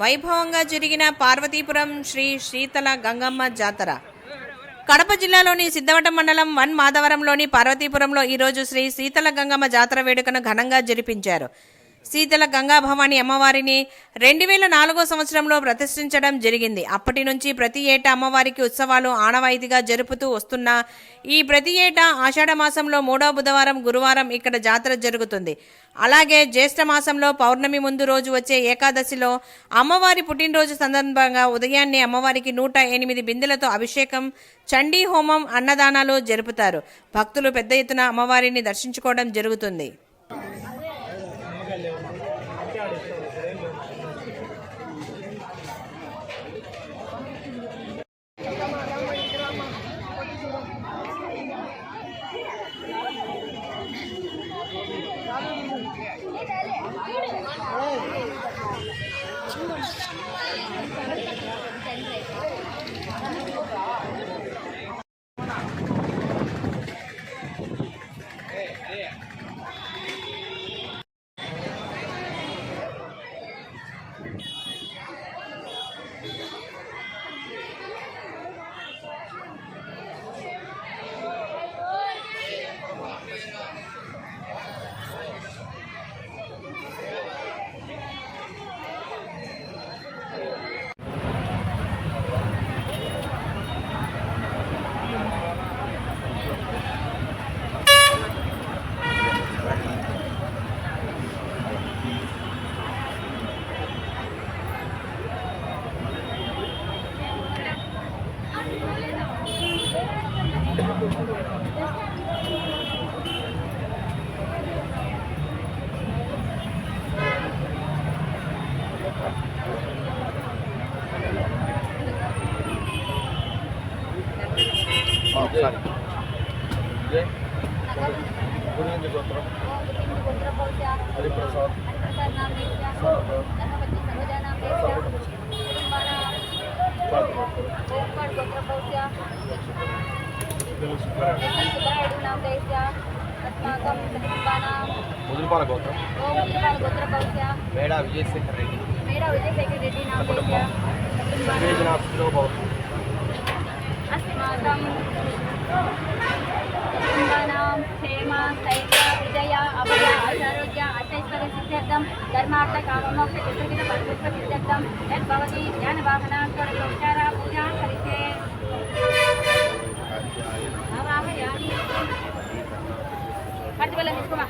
వైభవంగా జరిగిన పార్వతీపురం శ్రీ శీతల గంగమ్మ జాతర. కడప జిల్లాలోని సిద్ధవటం మండలం 1 మాధవరంలోని పార్వతీపురంలో ఈరోజు శ్రీ శీతల గంగమ్మ జాతర వేడుకను ఘనంగా జరిపించారు. శీతల గంగా భవాని అమ్మవారిని 2004 సంవత్సరంలో ప్రతిష్ఠించడం జరిగింది. అప్పటి నుంచి ప్రతి ఏటా అమ్మవారికి ఉత్సవాలు ఆనవాయితీగా జరుపుతూ వస్తున్న ఈ ప్రతి ఏటా ఆషాఢ మాసంలో 3వ బుధవారం గురువారం ఇక్కడ జాతర జరుగుతుంది. అలాగే జ్యేష్ఠ మాసంలో పౌర్ణమి ముందు రోజు వచ్చే ఏకాదశిలో అమ్మవారి పుట్టినరోజు సందర్భంగా ఉదయాన్నే అమ్మవారికి 108 బిందెలతో అభిషేకం, చండీ హోమం, అన్నదానాలు జరుపుతారు. భక్తులు పెద్ద ఎత్తున అమ్మవారిని దర్శించుకోవడం జరుగుతుంది. మేడా విజయశేఖర్ రెడ్డి क्षेम स्थैर्य विजय अभय आरोग्य अष्टैश्वर्य सिद्ध्यर्थम धर्मार्थ काममोक्ष चतुर्विध परपुष्प सिद्ध्यर्थम यद्भवति ज्ञानवाहन षोडशोपचार पूजा करिष्ये आवाहयामि पट्टिबल्लं తీసుకోమా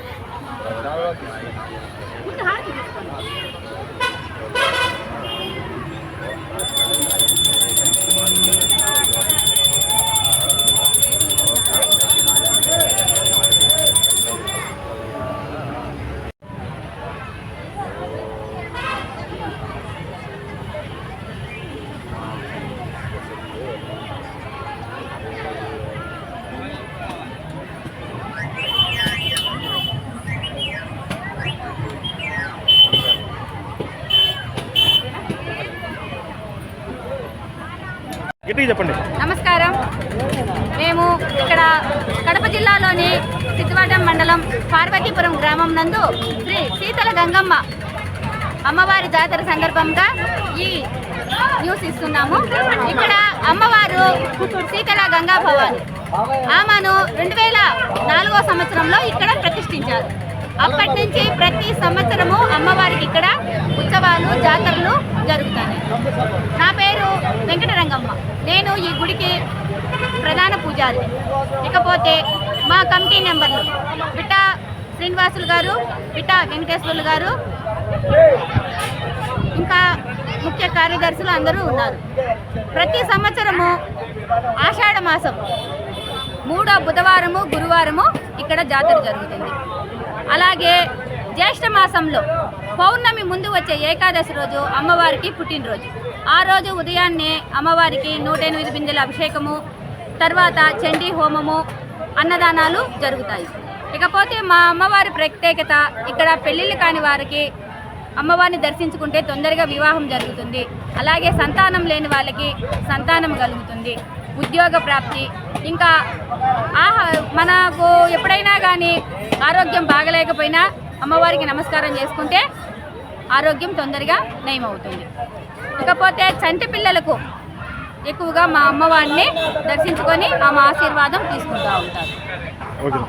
ముందు హారతి తీసుకోండి. నమస్కారం. మేము ఇక్కడ కడప జిల్లాలోని సిద్ధవటం మండలం పార్వతీపురం గ్రామం నందు శ్రీ శీతల గంగమ్మ అమ్మవారి జాతర సందర్భంగా ఈ న్యూస్ ఇస్తున్నాము. ఇక్కడ అమ్మవారు శీతల గంగా భవాని ఆమెను 2004 సంవత్సరంలో ఇక్కడ ప్రతిష్ఠించారు. అప్పటి నుంచి ప్రతి సంవత్సరము అమ్మవారికి ఇక్కడ ఉత్సవాలు, జాతరలు జరుగుతాయి. నా పేరు వెంకటరంగమ్మ. నేను ఈ గుడికి ప్రధాన పూజారి. ఇకపోతే మా కమిటీ మెంబర్లు పిట్టా శ్రీనివాసులు గారు, పిట్టా వెంకటేశ్వర్లు గారు, ఇంకా ముఖ్య కార్యదర్శులు అందరూ ఉన్నారు. ప్రతి సంవత్సరము ఆషాఢ మాసం 3వ బుధవారము గురువారము ఇక్కడ జాతర జరుగుతుంది. అలాగే జ్యేష్ఠ మాసంలో పౌర్ణమి ముందు వచ్చే ఏకాదశి రోజు అమ్మవారికి పుట్టినరోజు. ఆ రోజు ఉదయాన్నే అమ్మవారికి 108 బిందెల అభిషేకము, తర్వాత చండీ హోమము, అన్నదానాలు జరుగుతాయి. ఇకపోతే మా అమ్మవారి ప్రత్యేకత, ఇక్కడ పెళ్ళిళ్ళు కాని వారికి అమ్మవారిని దర్శించుకుంటే తొందరగా వివాహం జరుగుతుంది. అలాగే సంతానం లేని వాళ్ళకి సంతానం కలుగుతుంది, ఉద్యోగ ప్రాప్తి. ఇంకా మనకు ఎప్పుడైనా కానీ ఆరోగ్యం బాగలేకపోయినా అమ్మవారికి నమస్కారం చేసుకుంటే ఆరోగ్యం తొందరగా నయమవుతుంది. ఇకపోతే చంటి పిల్లలకు ఎక్కువగా మా అమ్మవారిని దర్శించుకొని ఆమె ఆశీర్వాదం తీసుకుంటూ ఉంటారు. ఓకే.